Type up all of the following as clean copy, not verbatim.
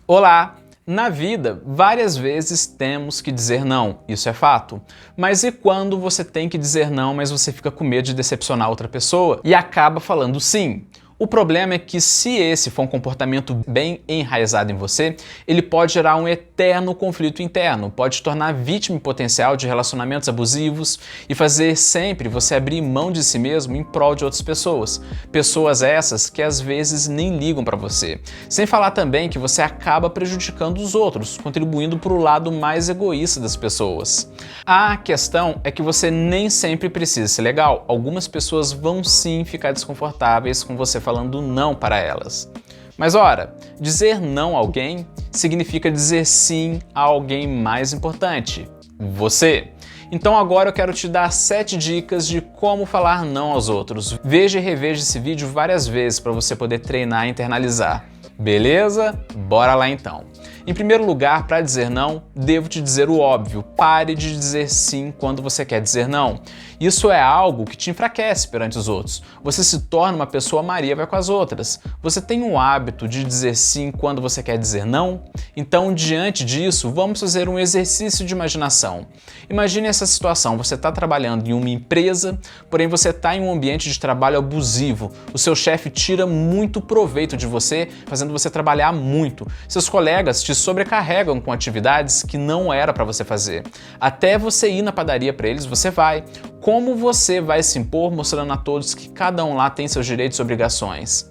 Olá! Na vida, várias vezes temos que dizer não, isso é fato. Mas e quando você tem que dizer não, mas você fica com medo de decepcionar outra pessoa e acaba falando sim? O problema é que se esse for um comportamento bem enraizado em você, ele pode gerar um eterno conflito interno, pode te tornar vítima potencial de relacionamentos abusivos e fazer sempre você abrir mão de si mesmo em prol de outras pessoas. Pessoas essas que às vezes nem ligam para você. Sem falar também que você acaba prejudicando os outros, contribuindo para o lado mais egoísta das pessoas. A questão é que você nem sempre precisa ser legal. Algumas pessoas vão sim ficar desconfortáveis com você falando não para elas. Mas ora, dizer não a alguém significa dizer sim a alguém mais importante, você. Então agora eu quero te dar 7 dicas de como falar não aos outros. Veja e reveja esse vídeo várias vezes para você poder treinar e internalizar. Beleza? Bora lá então. Em primeiro lugar, para dizer não, devo te dizer o óbvio. Pare de dizer sim quando você quer dizer não. Isso é algo que te enfraquece perante os outros. Você se torna uma pessoa Maria vai com as outras. Você tem o hábito de dizer sim quando você quer dizer não? Então, diante disso, vamos fazer um exercício de imaginação. Imagine essa situação. Você está trabalhando em uma empresa, porém você está em um ambiente de trabalho abusivo. O seu chefe tira muito proveito de você, fazendo você trabalhar muito. Seus colegas te sobrecarregam com atividades que não era para você fazer. Até você ir na padaria para eles, você vai. Como você vai se impor mostrando a todos que cada um lá tem seus direitos e obrigações?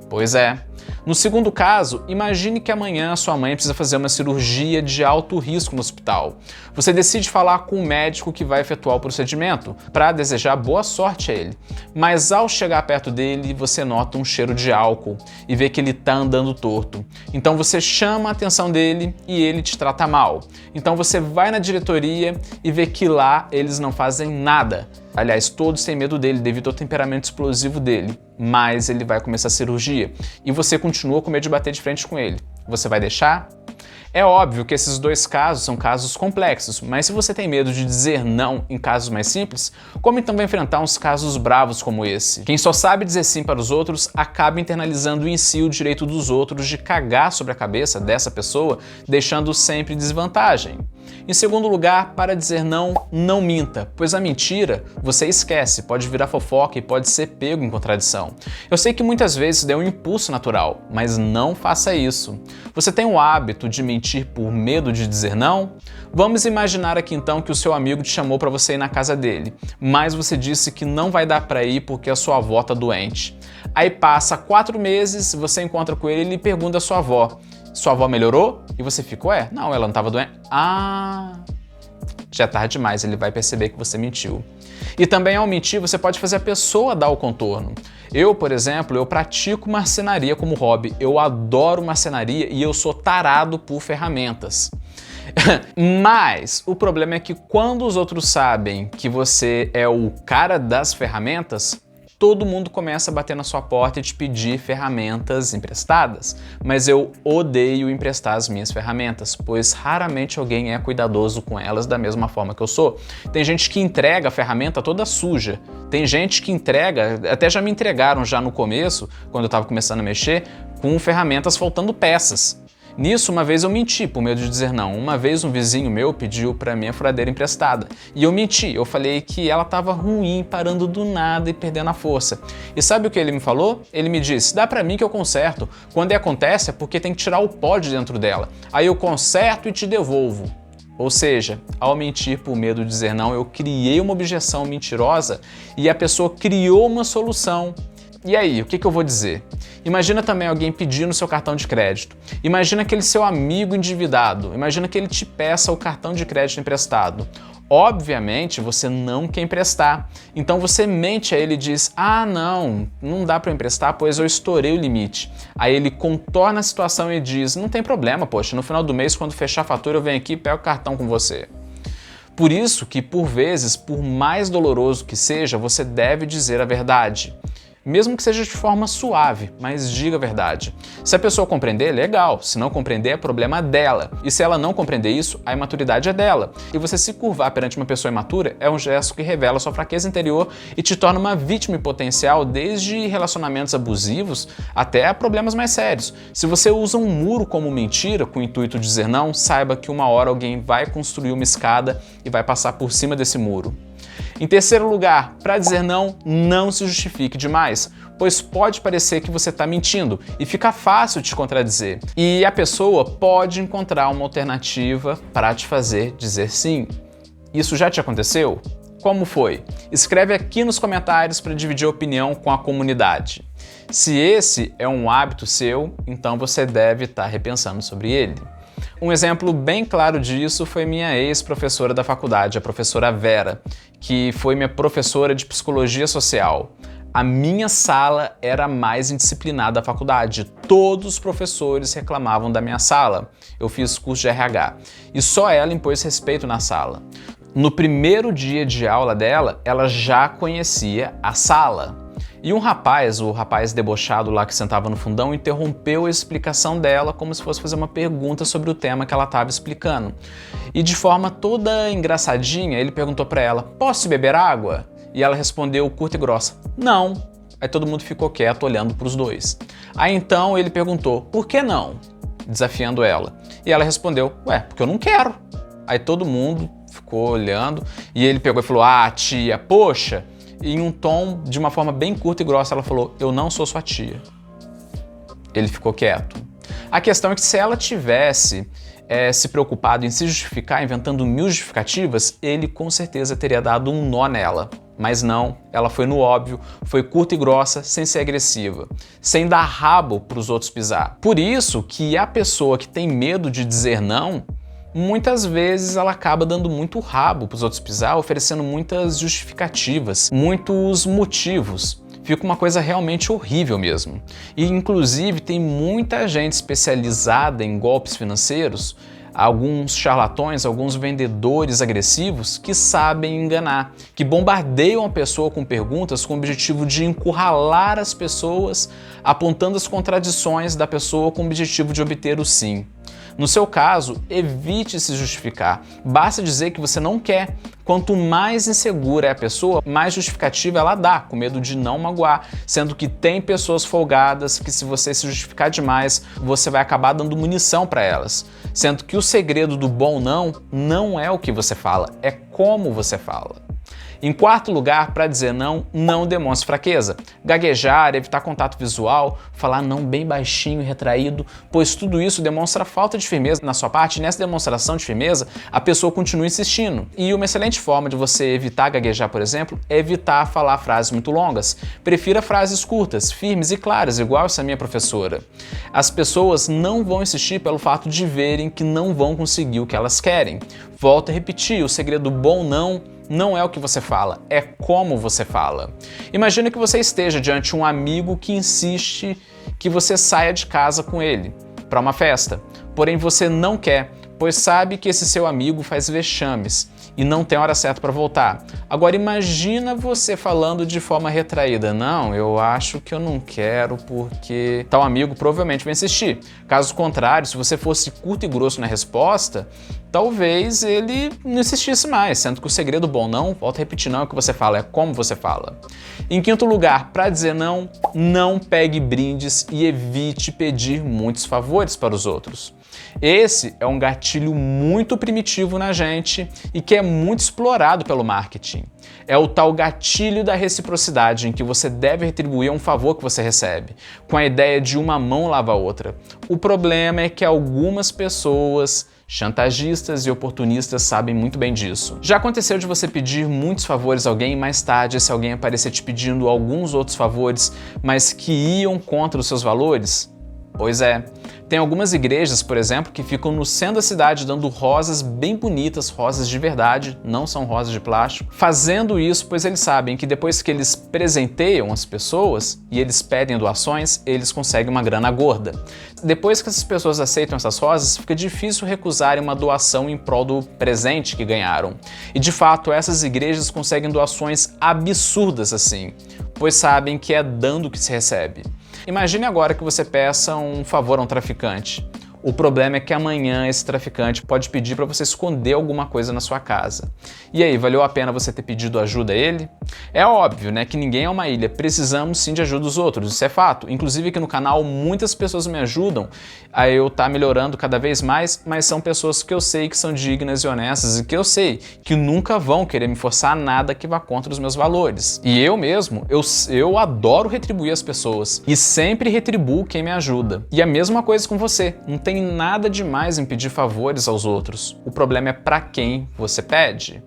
Pois é. No segundo caso, imagine que amanhã sua mãe precisa fazer uma cirurgia de alto risco no hospital. Você decide falar com o médico que vai efetuar o procedimento para desejar boa sorte a ele. Mas ao chegar perto dele, você nota um cheiro de álcool e vê que ele está andando torto. Então você chama a atenção dele e ele te trata mal. Então você vai na diretoria e vê que lá eles não fazem nada. Aliás, todos têm medo dele devido ao temperamento explosivo dele, mas ele vai começar a cirurgia e você continua com medo de bater de frente com ele. Você vai deixar? É óbvio que esses dois casos são casos complexos, mas se você tem medo de dizer não em casos mais simples, como então vai enfrentar uns casos bravos como esse? Quem só sabe dizer sim para os outros acaba internalizando em si o direito dos outros de cagar sobre a cabeça dessa pessoa, deixando sempre em desvantagem. Em segundo lugar, para dizer não, não minta, pois a mentira você esquece, pode virar fofoca e pode ser pego em contradição. Eu sei que muitas vezes deu um impulso natural, mas não faça isso. Você tem o hábito de mentir por medo de dizer não? Vamos imaginar aqui então que o seu amigo te chamou para você ir na casa dele, mas você disse que não vai dar para ir porque a sua avó está doente. Aí passa 4 meses, você encontra com ele e lhe pergunta à sua avó: sua avó melhorou? E você fica, ué, não, ela não estava doente. Já é tarde demais, ele vai perceber que você mentiu. E também ao mentir, você pode fazer a pessoa dar o contorno. Eu, por exemplo, eu pratico marcenaria como hobby. Eu adoro marcenaria e eu sou tarado por ferramentas. Mas o problema é que quando os outros sabem que você é o cara das ferramentas, todo mundo começa a bater na sua porta e te pedir ferramentas emprestadas. Mas eu odeio emprestar as minhas ferramentas, pois raramente alguém é cuidadoso com elas da mesma forma que eu sou. Tem gente que entrega a ferramenta toda suja. Tem gente que entrega, até já me entregaram já no começo, quando eu estava começando a mexer, com ferramentas faltando peças. Nisso, uma vez eu menti por medo de dizer não. Uma vez um vizinho meu pediu para mim a furadeira emprestada. E eu menti, eu falei que ela estava ruim, parando do nada e perdendo a força. E sabe o que ele me falou? Ele me disse: dá para mim que eu conserto. Quando acontece é porque tem que tirar o pó de dentro dela. Aí eu conserto e te devolvo. Ou seja, ao mentir por medo de dizer não, eu criei uma objeção mentirosa e a pessoa criou uma solução. E aí, o que eu vou dizer? Imagina também alguém pedindo seu cartão de crédito. Imagina aquele seu amigo endividado. Imagina que ele te peça o cartão de crédito emprestado. Obviamente, você não quer emprestar. Então você mente a ele e diz: não dá para emprestar, pois eu estourei o limite. Aí ele contorna a situação e diz: não tem problema, poxa, no final do mês, quando fechar a fatura, eu venho aqui e pego o cartão com você. Por isso que, por vezes, por mais doloroso que seja, você deve dizer a verdade. mesmo que seja de forma suave, mas diga a verdade. Se a pessoa compreender, legal. Se não compreender, é problema dela. E se ela não compreender isso, a imaturidade é dela. E você se curvar perante uma pessoa imatura é um gesto que revela sua fraqueza interior e te torna uma vítima em potencial, desde relacionamentos abusivos até problemas mais sérios. Se você usa um muro como mentira, com o intuito de dizer não, saiba que uma hora alguém vai construir uma escada e vai passar por cima desse muro. Em terceiro lugar, para dizer não, não se justifique demais, pois pode parecer que você está mentindo e fica fácil te contradizer. E a pessoa pode encontrar uma alternativa para te fazer dizer sim. Isso já te aconteceu? Como foi? Escreve aqui nos comentários para dividir opinião com a comunidade. Se esse é um hábito seu, então você deve estar repensando sobre ele. Um exemplo bem claro disso foi minha ex-professora da faculdade, a professora Vera, que foi minha professora de psicologia social. A minha sala era a mais indisciplinada da faculdade. Todos os professores reclamavam da minha sala. Eu fiz curso de RH e só ela impôs respeito na sala. No primeiro dia de aula dela, ela já conhecia a sala. E um rapaz, o rapaz debochado lá que sentava no fundão, interrompeu a explicação dela como se fosse fazer uma pergunta sobre o tema que ela estava explicando. E de forma toda engraçadinha, ele perguntou para ela: "Posso beber água?" E ela respondeu curta e grossa: "Não." Aí todo mundo ficou quieto olhando para os dois. Aí então ele perguntou: "Por que não?" Desafiando ela. E ela respondeu: "Ué, porque eu não quero." Aí todo mundo ficou olhando e ele pegou e falou: "Ah, tia, poxa." E em um tom, de uma forma bem curta e grossa, ela falou: "Eu não sou sua tia." Ele ficou quieto. A questão é que se ela tivesse se preocupado em se justificar, inventando 1000 justificativas, ele com certeza teria dado um nó nela. Mas não, ela foi no óbvio, foi curta e grossa, sem ser agressiva, sem dar rabo para os outros pisar. Por isso que a pessoa que tem medo de dizer não, muitas vezes ela acaba dando muito rabo para os outros pisar, oferecendo muitas justificativas, muitos motivos. Fica uma coisa realmente horrível mesmo. E inclusive tem muita gente especializada em golpes financeiros, alguns charlatões, alguns vendedores agressivos que sabem enganar, que bombardeiam a pessoa com perguntas com o objetivo de encurralar as pessoas, apontando as contradições da pessoa com o objetivo de obter o sim. No seu caso, evite se justificar. Basta dizer que você não quer. Quanto mais insegura é a pessoa, mais justificativa ela dá, com medo de não magoar, sendo que tem pessoas folgadas que, se você se justificar demais, você vai acabar dando munição para elas. Sendo que o segredo do bom não é o que você fala, é como você fala. Em quarto lugar, para dizer não, não demonstre fraqueza. Gaguejar, evitar contato visual, falar não bem baixinho e retraído, pois tudo isso demonstra falta de firmeza na sua parte, e nessa demonstração de firmeza, a pessoa continua insistindo. E uma excelente forma de você evitar gaguejar, por exemplo, é evitar falar frases muito longas. Prefira frases curtas, firmes e claras, igual essa minha professora. As pessoas não vão insistir pelo fato de verem que não vão conseguir o que elas querem. Volto a repetir, o segredo bom não é o que você fala, é como você fala. Imagina que você esteja diante de um amigo que insiste que você saia de casa com ele para uma festa, porém você não quer, pois sabe que esse seu amigo faz vexames e não tem hora certa para voltar. Agora imagina você falando de forma retraída: "Não, eu acho que eu não quero porque tal amigo provavelmente vai insistir." Caso contrário, se você fosse curto e grosso na resposta, talvez ele não insistisse mais, sendo que o segredo bom volto a repetir, não é o que você fala, é como você fala. Em quinto lugar, para dizer não pegue brindes e evite pedir muitos favores para os outros. Esse é um gatilho muito primitivo na gente e que é muito explorado pelo marketing. É o tal gatilho da reciprocidade, em que você deve retribuir um favor que você recebe, com a ideia de uma mão lava a outra. O problema é que algumas pessoas chantagistas e oportunistas sabem muito bem disso. Já aconteceu de você pedir muitos favores a alguém e mais tarde esse alguém aparecer te pedindo alguns outros favores, mas que iam contra os seus valores? Pois é. Tem algumas igrejas, por exemplo, que ficam no centro da cidade dando rosas bem bonitas, rosas de verdade, não são rosas de plástico, fazendo isso pois eles sabem que depois que eles presenteiam as pessoas e eles pedem doações, eles conseguem uma grana gorda. Depois que essas pessoas aceitam essas rosas, fica difícil recusarem uma doação em prol do presente que ganharam. E de fato, essas igrejas conseguem doações absurdas assim. pois sabem que é dando que se recebe. Imagine agora que você peça um favor a um traficante. O problema é que amanhã esse traficante pode pedir para você esconder alguma coisa na sua casa. E aí, valeu a pena você ter pedido ajuda a ele? É óbvio, né, que ninguém é uma ilha, precisamos sim de ajuda dos outros, isso é fato. Inclusive aqui no canal muitas pessoas me ajudam a eu estar melhorando cada vez mais, mas são pessoas que eu sei que são dignas e honestas e que eu sei que nunca vão querer me forçar a nada que vá contra os meus valores. E eu mesmo, eu adoro retribuir as pessoas e sempre retribuo quem me ajuda. E a mesma coisa com você, não tem nada demais em pedir favores aos outros. O problema é para quem você pede.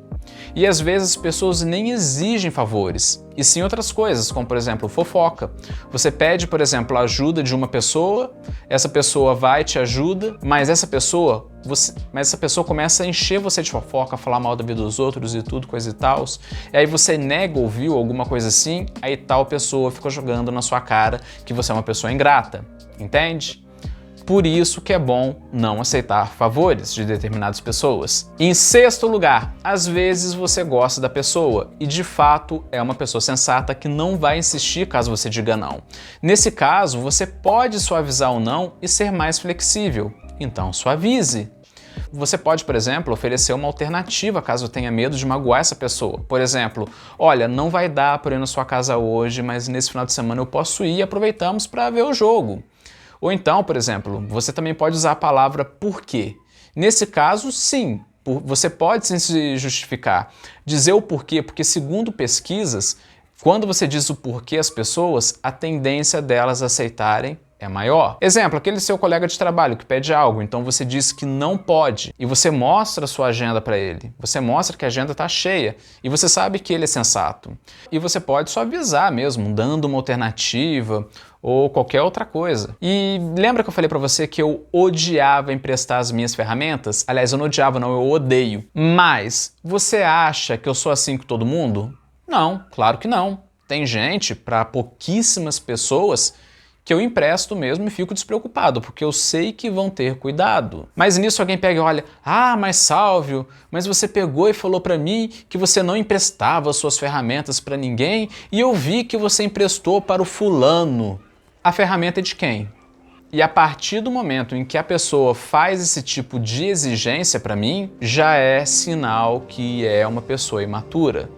E às vezes as pessoas nem exigem favores, e sim outras coisas, como por exemplo fofoca. Você pede, por exemplo, a ajuda de uma pessoa, essa pessoa vai e te ajuda, mas essa pessoa começa a encher você de fofoca, falar mal da vida dos outros e tudo, coisa e tal. E aí você nega ouvir alguma coisa assim, aí tal pessoa fica jogando na sua cara que você é uma pessoa ingrata, entende? Por isso que é bom não aceitar favores de determinadas pessoas. Em sexto lugar, às vezes você gosta da pessoa e de fato é uma pessoa sensata que não vai insistir caso você diga não. Nesse caso, você pode suavizar o não e ser mais flexível. Então suavize. Você pode, por exemplo, oferecer uma alternativa caso tenha medo de magoar essa pessoa. Por exemplo, olha, não vai dar para ir na sua casa hoje, mas nesse final de semana eu posso ir e aproveitamos para ver o jogo. Ou então, por exemplo, você também pode usar a palavra por quê. Nesse caso, sim, você pode sim se justificar. Dizer o porquê, porque segundo pesquisas, quando você diz o porquê às pessoas, a tendência delas aceitarem é maior. Exemplo, aquele seu colega de trabalho que pede algo, então você diz que não pode e você mostra a sua agenda para ele. Você mostra que a agenda está cheia e você sabe que ele é sensato. E você pode só avisar mesmo, dando uma alternativa ou qualquer outra coisa. E lembra que eu falei pra você que eu odiava emprestar as minhas ferramentas? Aliás, eu não odiava, não, eu odeio. Mas você acha que eu sou assim com todo mundo? Não, claro que não. Tem gente, para pouquíssimas pessoas, que eu empresto mesmo e fico despreocupado, porque eu sei que vão ter cuidado. Mas nisso alguém pega e olha, mas Sálvio, mas você pegou e falou pra mim que você não emprestava suas ferramentas pra ninguém e eu vi que você emprestou para o fulano. A ferramenta é de quem? E a partir do momento em que a pessoa faz esse tipo de exigência para mim, já é sinal que é uma pessoa imatura.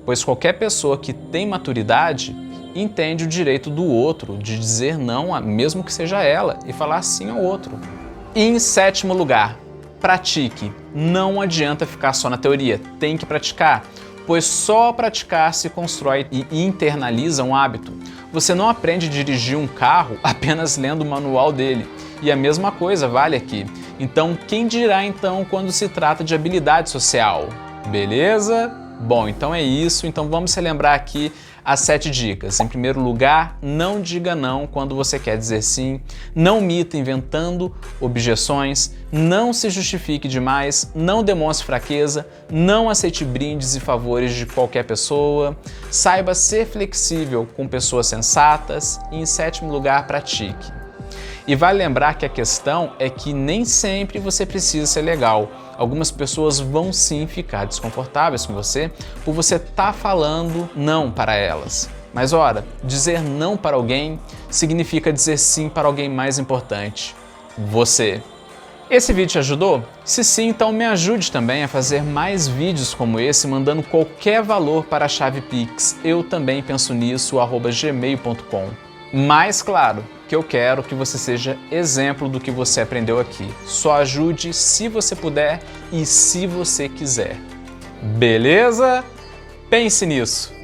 Pois qualquer pessoa que tem maturidade entende o direito do outro de dizer não, mesmo que seja ela, e falar sim ao outro. E em sétimo lugar, pratique. Não adianta ficar só na teoria, tem que praticar, pois só praticar se constrói e internaliza um hábito. Você não aprende a dirigir um carro apenas lendo o manual dele. E a mesma coisa vale aqui. Então, quem dirá então quando se trata de habilidade social? Beleza? Bom, então é isso. Então vamos relembrar aqui as 7 dicas. Em primeiro lugar, não diga não quando você quer dizer sim. Não minta inventando objeções. Não se justifique demais. Não demonstre fraqueza. Não aceite brindes e favores de qualquer pessoa. Saiba ser flexível com pessoas sensatas. E em sétimo lugar, pratique. E vale lembrar que a questão é que nem sempre você precisa ser legal. Algumas pessoas vão sim ficar desconfortáveis com você por você estar falando não para elas. Mas ora, dizer não para alguém significa dizer sim para alguém mais importante, você. Esse vídeo te ajudou? Se sim, então me ajude também a fazer mais vídeos como esse, mandando qualquer valor para a chave Pix. Eu também penso nisso, @gmail.com. Mas claro, que eu quero que você seja exemplo do que você aprendeu aqui. Só ajude se você puder e se você quiser. Beleza? Pense nisso!